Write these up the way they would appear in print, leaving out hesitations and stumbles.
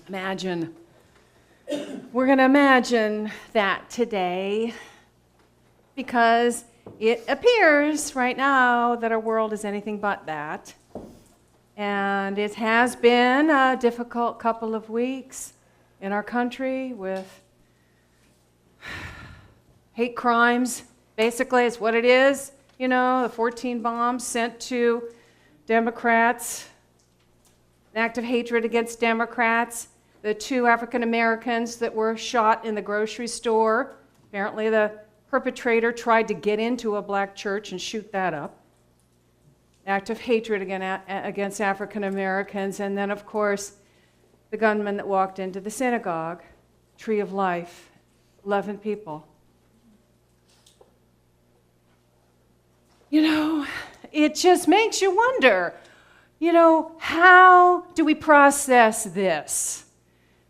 Imagine. We're going to imagine that today because it appears right now that our world is anything but that. And it has been a difficult couple of weeks in our country with hate crimes. Basically, it's what it is. You know, the 14 bombs sent to Democrats, an act of hatred against Democrats. The 2 African Americans that were shot in the grocery store. Apparently the perpetrator tried to get into a black church and shoot that up. Act of hatred against African Americans. And then, of course, the gunman that walked into the synagogue, Tree of Life, 11 people. You know, it just makes you wonder, you know, how do we process this?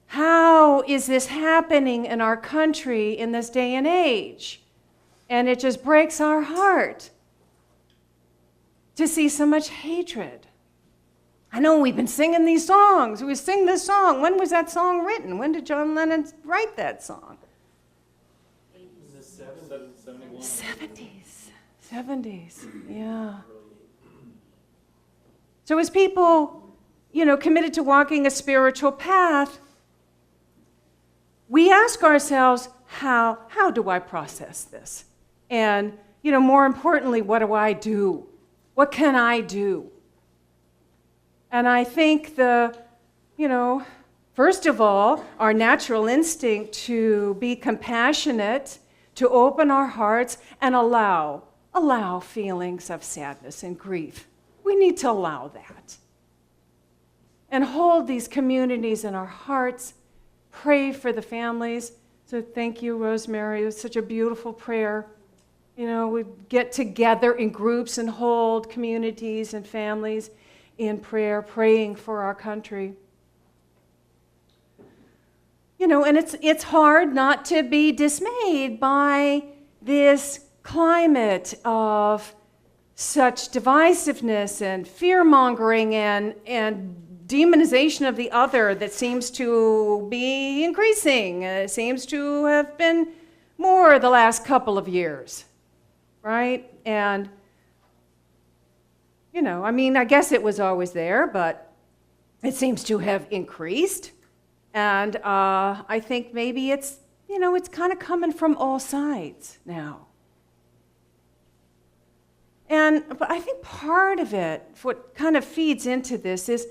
How is this happening in our country in this day and age? And it just breaks our heart to see so much hatred. I know we've been singing these songs. We sing this song. When was that song written? When did John Lennon write that song? In the 71. 70s, yeah. So as people, you know, committed to walking a spiritual path, we ask ourselves, how do I process this? And, you know, more importantly, what do I do? What can I do? And I think first of all, our natural instinct to be compassionate, to open our hearts and allow feelings of sadness and grief. We need to allow that. And hold these communities in our hearts. Pray for the families. So thank you, Rosemary. It was such a beautiful prayer. You know, we get together in groups and hold communities and families in prayer, praying for our country. You know, and it's hard not to be dismayed by this climate of such divisiveness and fear-mongering and demonization of the other that seems to be increasing. It seems to have been more the last couple of years, right? And, you know, I mean, I guess it was always there, but it seems to have increased. And I think maybe it's kind of coming from all sides now. But I think part of it, what kind of feeds into this is,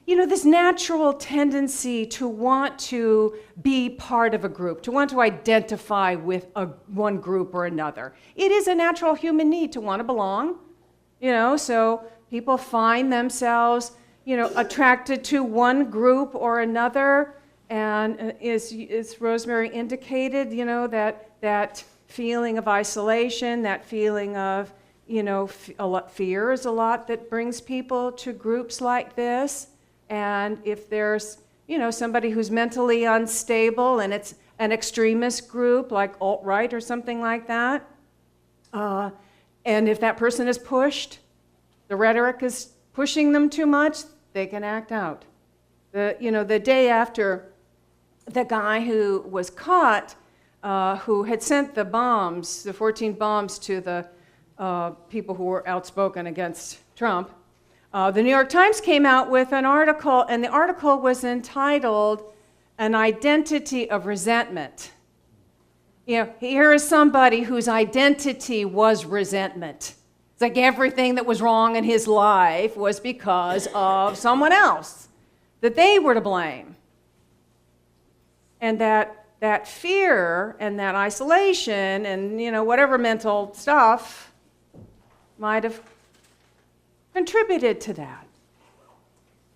you know, this natural tendency to want to be part of a group, to want to identify with one group or another. It is a natural human need to want to belong, you know, so people find themselves, you know, attracted to one group or another, and as Rosemary indicated, you know, that feeling of isolation, that feeling of, you know, fear is a lot that brings people to groups like this. And if there's, you know, somebody who's mentally unstable and it's an extremist group like alt-right or something like that, and if that person is pushed, the rhetoric is pushing them too much, they can act out. The day after the guy who was caught, who had sent the 14 bombs to the people who were outspoken against Trump, the New York Times came out with an article, and the article was entitled, "An Identity of Resentment." You know, here is somebody whose identity was resentment. It's like everything that was wrong in his life was because of someone else, that they were to blame. And that fear and that isolation and, you know, whatever mental stuff might have contributed to that.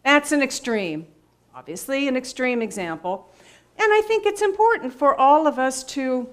That's an extreme, obviously an extreme example. And I think it's important for all of us to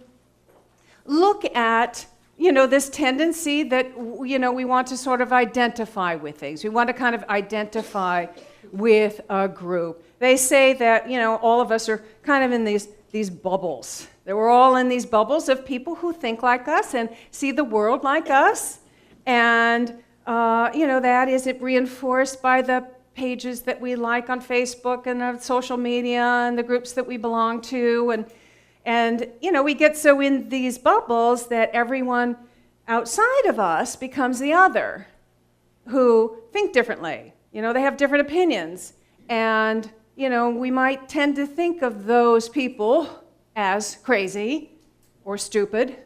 look at, you know, this tendency that, you know, we want to sort of identify with things. We want to kind of identify with a group. They say that, you know, all of us are kind of in these bubbles. That we're all in these bubbles of people who think like us and see the world like us. And, you know, that is reinforced by the pages that we like on Facebook and on social media and the groups that we belong to. And we get so in these bubbles that everyone outside of us becomes the other who think differently. They have different opinions. And, we might tend to think of those people as crazy or stupid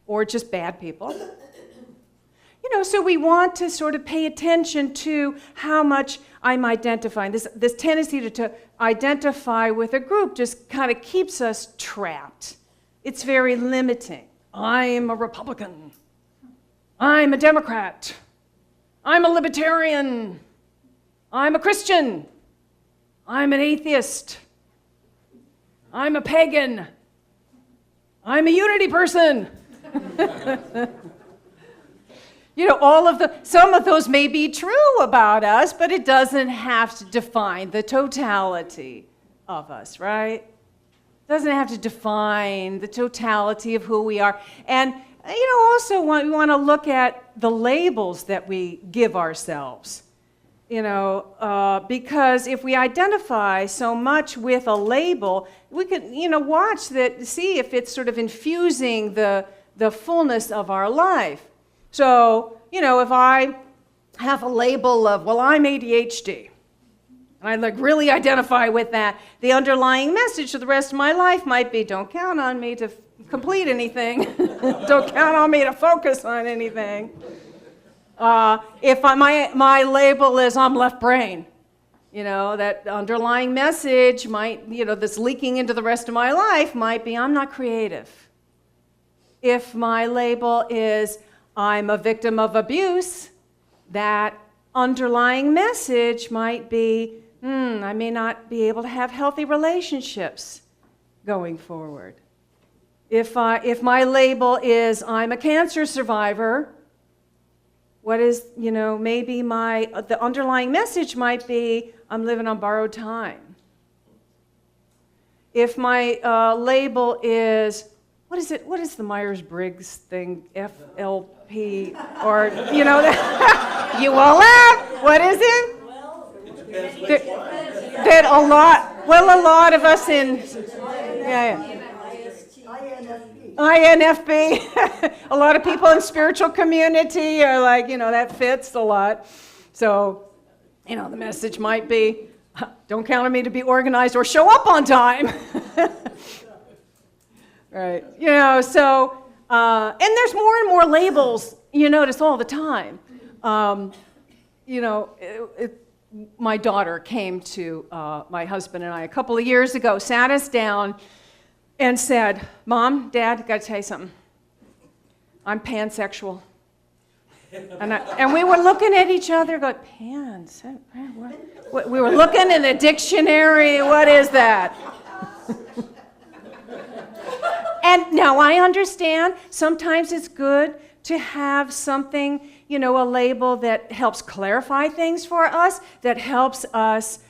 or just bad people. So we want to sort of pay attention to how much I'm identifying. This tendency to identify with a group just kind of keeps us trapped. It's very limiting. I'm a Republican. I'm a Democrat. I'm a libertarian. I'm a Christian. I'm an atheist. I'm a pagan. I'm a unity person. Some of those may be true about us, but it doesn't have to define the totality of us, right? It doesn't have to define the totality of who we are. And, also we want to look at the labels that we give ourselves, because if we identify so much with a label, we can, watch that, see if it's sort of infusing the fullness of our life. So, if I have a label of, well, I'm ADHD, and I really identify with that, the underlying message for the rest of my life might be, don't count on me to complete anything. Don't count on me to focus on anything. If my label is, I'm left brain, that underlying message might, that's leaking into the rest of my life might be, I'm not creative. If my label is, I'm a victim of abuse, that underlying message might be, I may not be able to have healthy relationships going forward. If my label is, I'm a cancer survivor, what is, maybe the underlying message might be, I'm living on borrowed time. If my label is, what is the Myers-Briggs thing, FLP, or, you all laugh, what is it? That a lot of us in, INFP, a lot of people in spiritual community are like, that fits a lot. So, the message might be, don't count on me to be organized or show up on time. Right. So, and there's more and more labels, you notice all the time. My daughter came to my husband and I a couple of years ago, sat us down and said, Mom, Dad, got to tell you something. I'm pansexual. And we were looking at each other going, what? We were looking in the dictionary, what is that? And now I understand sometimes it's good to have something, a label that helps clarify things for us, that helps us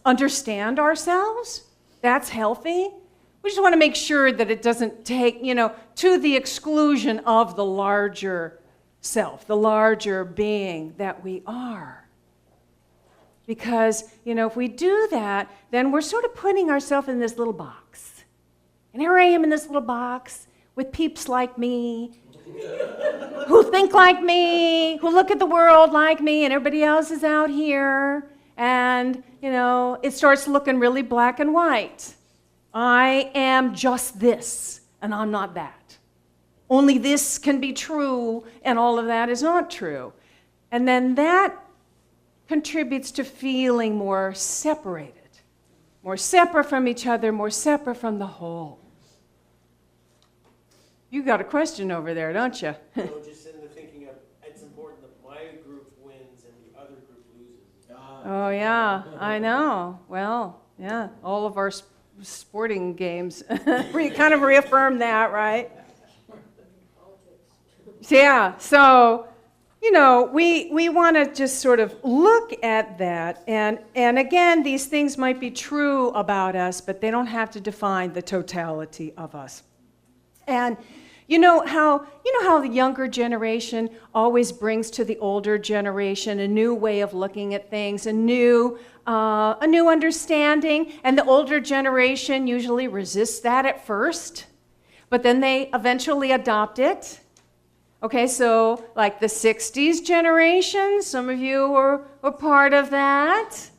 understand ourselves. That's healthy. We just want to make sure that it doesn't take, to the exclusion of the larger self, the larger being that we are. Because, if we do that, then we're sort of putting ourselves in this little box. And here I am in this little box with peeps like me, who think like me, who look at the world like me, and everybody else is out here. And, it starts looking really black and white. I am just this, and I'm not that. Only this can be true, and all of that is not true. And then that contributes to feeling more separated, more separate from each other, more separate from the whole. You got a question over there, don't you? No, just in the thinking of, it's important that my group wins and the other group loses. Oh, yeah, I know. Well, yeah, all of our sporting games kind of reaffirm that, right? Yeah, so, we want to just sort of look at that. And again, these things might be true about us, but they don't have to define the totality of us. And, You know how the younger generation always brings to the older generation a new way of looking at things, a new understanding, and the older generation usually resists that at first, but then they eventually adopt it. Okay, so like the 60s generation, some of you were part of that.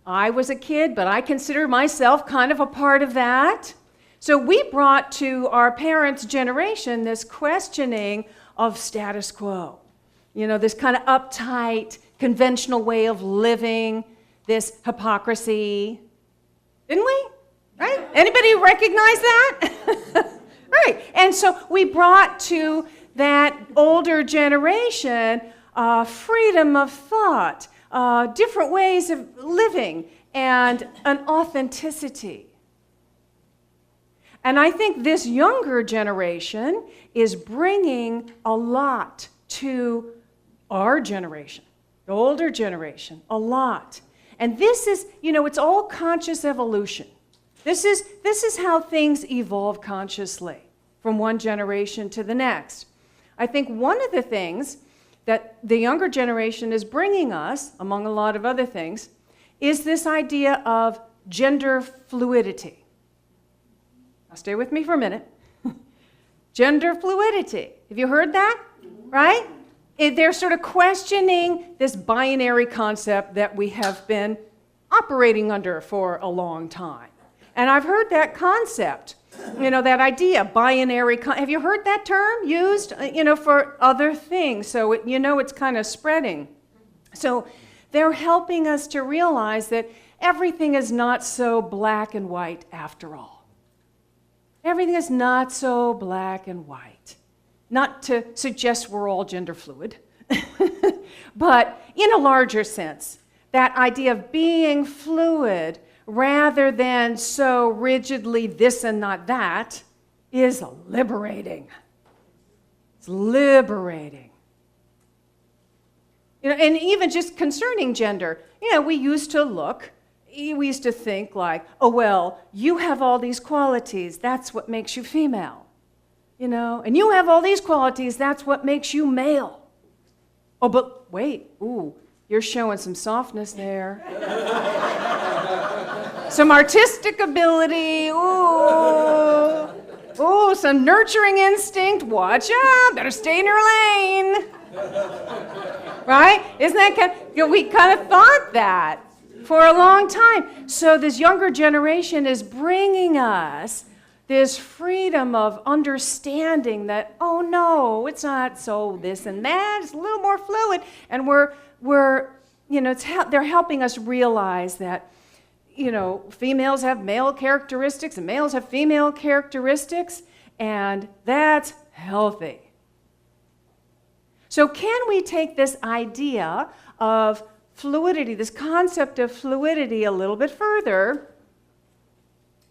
I was a kid, but I consider myself kind of a part of that. So we brought to our parents' generation this questioning of status quo. This kind of uptight, conventional way of living, this hypocrisy. Didn't we? Right? Anybody recognize that? Right. And so we brought to that older generation freedom of thought, different ways of living, and an authenticity. And I think this younger generation is bringing a lot to our generation, the older generation, a lot. And this is, it's all conscious evolution. This is how things evolve consciously from one generation to the next. I think one of the things that the younger generation is bringing us, among a lot of other things, is this idea of gender fluidity. Now stay with me for a minute. Gender fluidity. Have you heard that? Right? They're sort of questioning this binary concept that we have been operating under for a long time. And I've heard that concept, that idea, binary. Have you heard that term used, for other things? So, it's kind of spreading. So they're helping us to realize that everything is not so black and white after all. Everything is not so black and white. Not to suggest we're all gender fluid, but in a larger sense, that idea of being fluid rather than so rigidly this and not that is liberating. It's liberating. And even just concerning gender, we used to think like, oh, well, you have all these qualities, that's what makes you female. And you have all these qualities, that's what makes you male. Oh, but wait, you're showing some softness there. Some artistic ability, some nurturing instinct, watch out, better stay in your lane. Right? Isn't that we kind of thought that for a long time. So this younger generation is bringing us this freedom of understanding that, oh no, it's not so this and that, it's a little more fluid. And they're helping us realize that, females have male characteristics and males have female characteristics, and that's healthy. So can we take this idea of fluidity, this concept of fluidity a little bit further,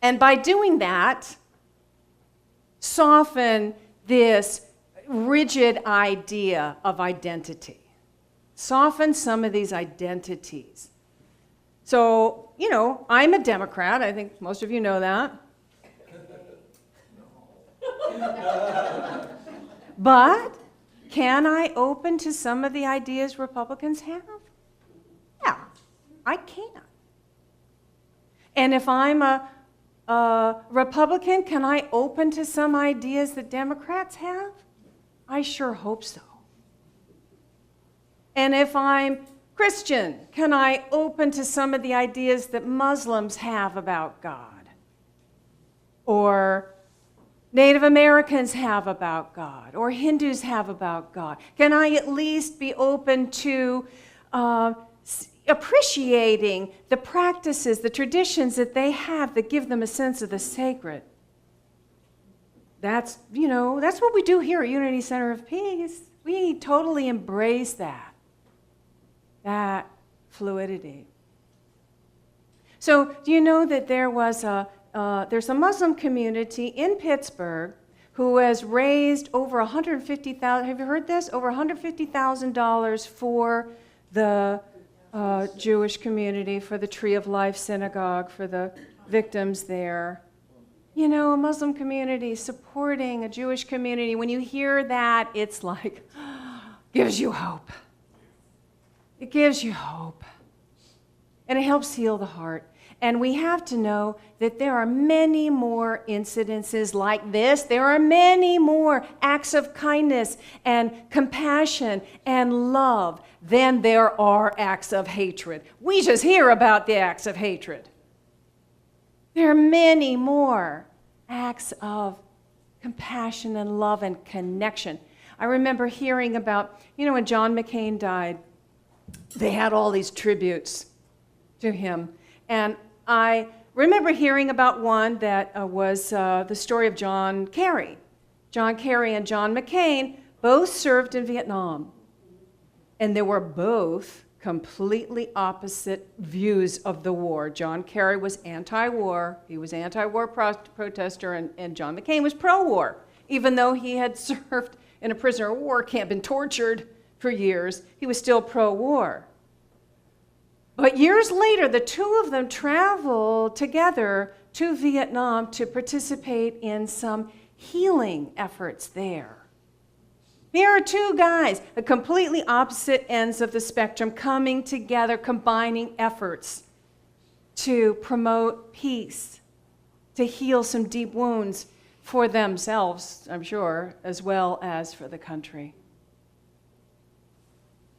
and by doing that, soften this rigid idea of identity. Soften some of these identities. So, I'm a Democrat. I think most of you know that. But can I open to some of the ideas Republicans have? Yeah, I can. And if I'm a Republican, can I open to some ideas that Democrats have? I sure hope so. And if I'm Christian, can I open to some of the ideas that Muslims have about God? Or Native Americans have about God? Or Hindus have about God? Can I at least be open to appreciating the practices, the traditions that they have that give them a sense of the sacred? That's what we do here at Unity Center of Peace. We totally embrace that fluidity. So do you know that there's a Muslim community in Pittsburgh who has raised over $150,000, have you heard this? Over $150,000 for the Jewish community, for the Tree of Life Synagogue, for the victims there. You know, a Muslim community supporting a Jewish community, when you hear that, it's like, gives you hope. It gives you hope. And it helps heal the heart. And we have to know that there are many more incidences like this. There are many more acts of kindness and compassion and love than there are acts of hatred. We just hear about the acts of hatred. There are many more acts of compassion and love and connection. I remember hearing about, when John McCain died, they had all these tributes to him. And I remember hearing about one that was the story of John Kerry. John Kerry and John McCain both served in Vietnam. And they were both completely opposite views of the war. John Kerry was anti-war. He was anti-war protester, and John McCain was pro-war. Even though he had served in a prisoner of war camp and tortured for years, he was still pro-war. But years later, the two of them traveled together to Vietnam to participate in some healing efforts there. Here are two guys at completely opposite ends of the spectrum coming together, combining efforts to promote peace, to heal some deep wounds for themselves, I'm sure, as well as for the country.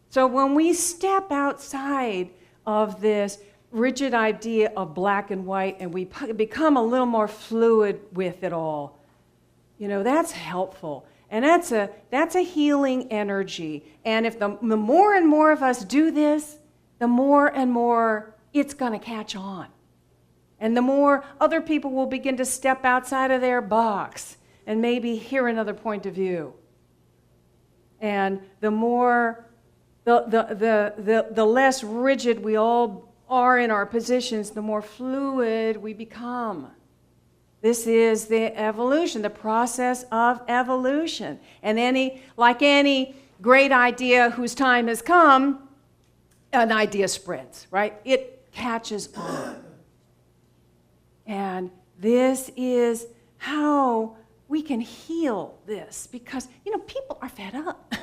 So when we step outside of this rigid idea of black and white and we become a little more fluid with it all, that's helpful. And that's a healing energy. And if the more and more of us do this, the more and more it's going to catch on. And the more other people will begin to step outside of their box and maybe hear another point of view. And the more, the less rigid we all are in our positions, the more fluid we become. This is the evolution, the process of evolution. And like any great idea whose time has come, an idea spreads, right? It catches on. And this is how we can heal this, because, people are fed up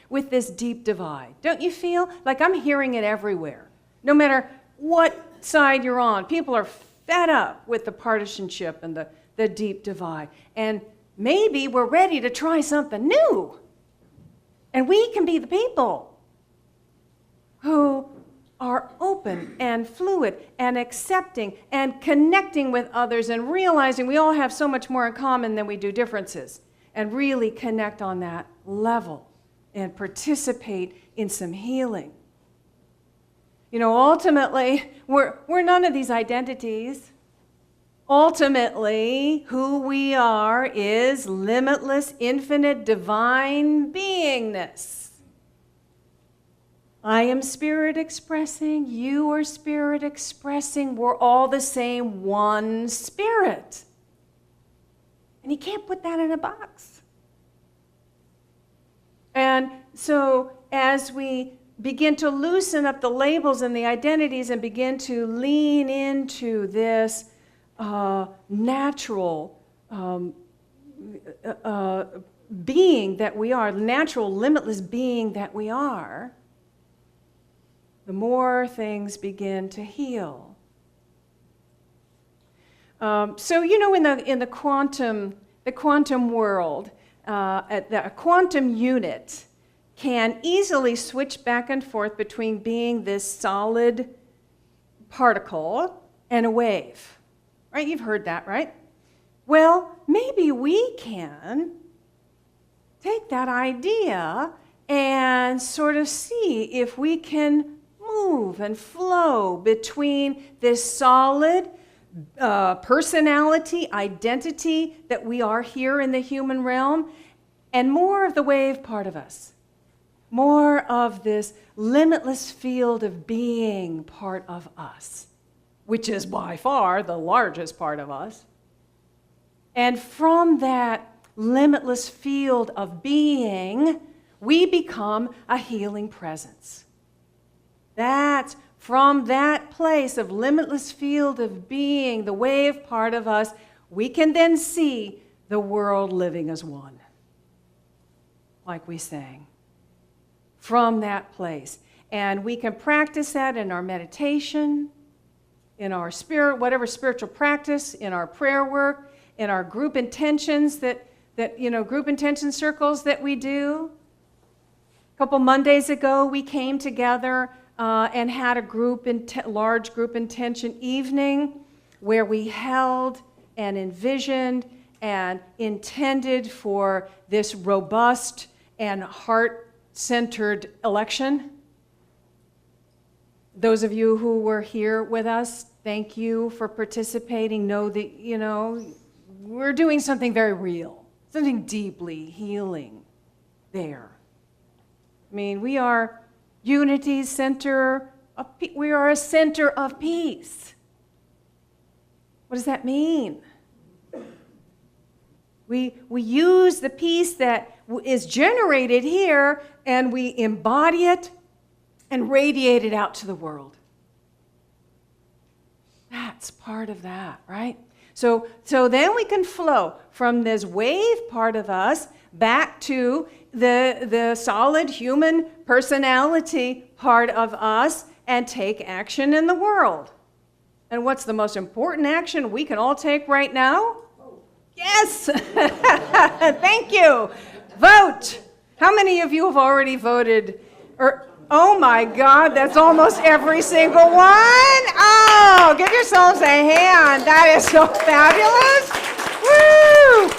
with this deep divide. Don't you feel? Like I'm hearing it everywhere. No matter what side you're on, people are fed up with the partisanship and the deep divide. And maybe we're ready to try something new. And we can be the people who are open and fluid and accepting and connecting with others and realizing we all have so much more in common than we do differences, and really connect on that level and participate in some healing. Ultimately, we're none of these identities. Ultimately, who we are is limitless, infinite, divine beingness. I am spirit expressing, you are spirit expressing, we're all the same one spirit. And you can't put that in a box. And so as we begin to loosen up the labels and the identities and begin to lean into this natural being that we are, natural, limitless being that we are, the more things begin to heal. So in the quantum world, a quantum unit can easily switch back and forth between being this solid particle and a wave. Right? You've heard that, right? Well, maybe we can take that idea and sort of see if we can move and flow between this solid personality, identity that we are here in the human realm, and more of the wave part of us. More of this limitless field of being part of us, which is by far the largest part of us. And from that limitless field of being, we become a healing presence. That's from that place of limitless field of being, the wave part of us, we can then see the world living as one, like we sang, from that place. And we can practice that in our meditation, in our spirit, whatever spiritual practice, in our prayer work, in our group intentions group intention circles that we do. A couple Mondays ago, we came together and had a large group intention evening where we held and envisioned and intended for this robust and heart-centered election. Those of you who were here with us, thank you for participating. Know that, we're doing something very real, something deeply healing there. I mean, we are unity center we are a center of peace. What does that mean? We use the peace that is generated here and we embody it and radiate it out to the world. That's part of that, right? So then we can flow from this wave part of us back to the solid human personality part of us and take action in the world. And what's the most important action we can all take right now? Yes! Thank you. Vote. How many of you have already voted? Oh my God, that's almost every single one. Oh, give yourselves a hand. That is so fabulous. Woo!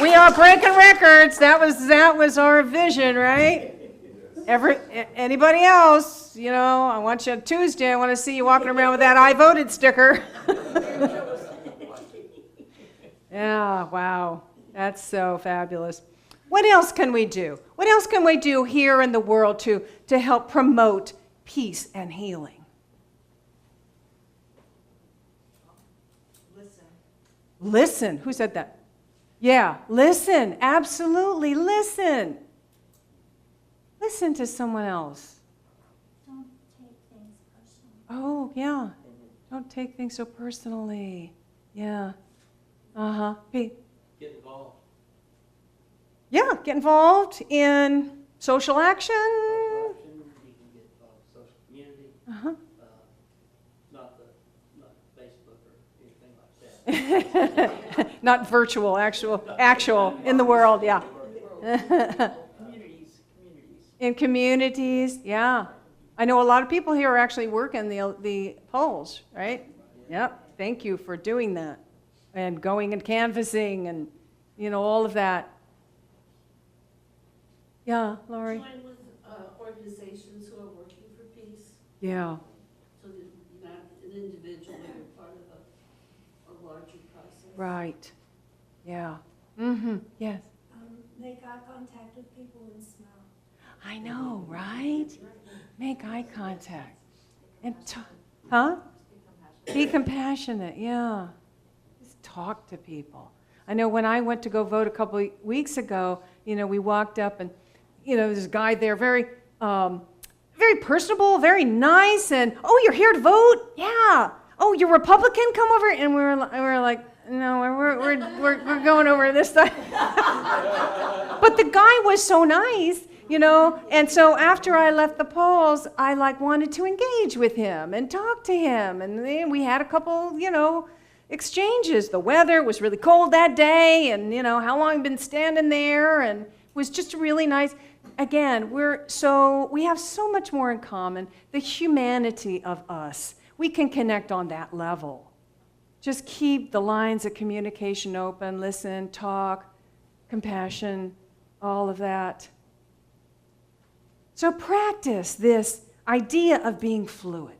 We are breaking records. That was our vision, right? Anybody else? I want you on Tuesday. I want to see you walking around with that I voted sticker. Yeah, wow. That's so fabulous. What else can we do? What else can we do here in the world to help promote peace and healing? Listen. Who said that? Yeah, listen. Absolutely, listen. Listen to someone else. Don't take things personally. Oh, yeah. Don't take things so personally. Yeah. Pete? Get involved. Yeah, get involved in social action. You can get social community, not Facebook or anything like that. Not virtual, actual in the world, yeah. Communities. In communities, yeah. I know a lot of people here are actually working the polls, right? Yep, thank you for doing that. And going and canvassing and, all of that. Yeah, Lori? Join with organizations who are working for peace, Yeah. so that you're not an individual, you're part of a larger process. Right. Yeah. Yes. Make eye contact with people and smile. I know, right? Make eye contact. And Be compassionate, yeah. Just talk to people. I know when I went to go vote a couple of weeks ago, we walked up and, there's a guy there, very personable, very nice, and, oh, you're here to vote? Yeah. Oh, you're Republican? Come over. And we were like, no, we're going over this side. But the guy was so nice, and so after I left the polls, I wanted to engage with him and talk to him, and then we had a couple, exchanges. The weather was really cold that day, and how long I've been standing there, and it was just really nice. Again, we have so much more in common. The humanity of us, we can connect on that level. Just keep the lines of communication open, listen, talk, compassion, all of that. So practice this idea of being fluid.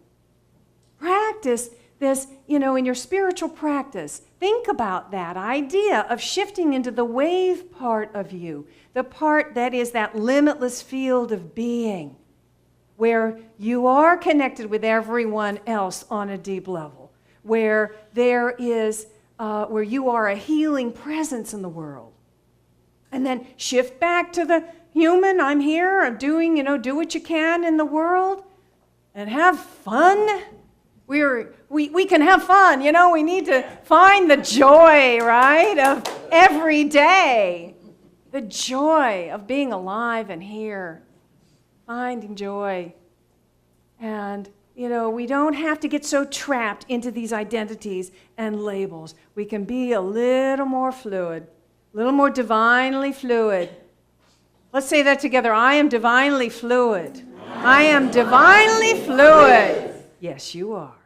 Practice this, in your spiritual practice. Think about that idea of shifting into the wave part of you, the part that is that limitless field of being, where you are connected with everyone else on a deep level, where there is, where you are a healing presence in the world. And then shift back to the human, I'm here, I'm doing, do what you can in the world, and have fun. We can have fun, you know, we need to find the joy, right, of every day. The joy of being alive and here. Finding joy. And, you know, we don't have to get so trapped into these identities and labels. We can be a little more fluid, a little more divinely fluid. Let's say that together. I am divinely fluid. I am divinely fluid. Yes, you are.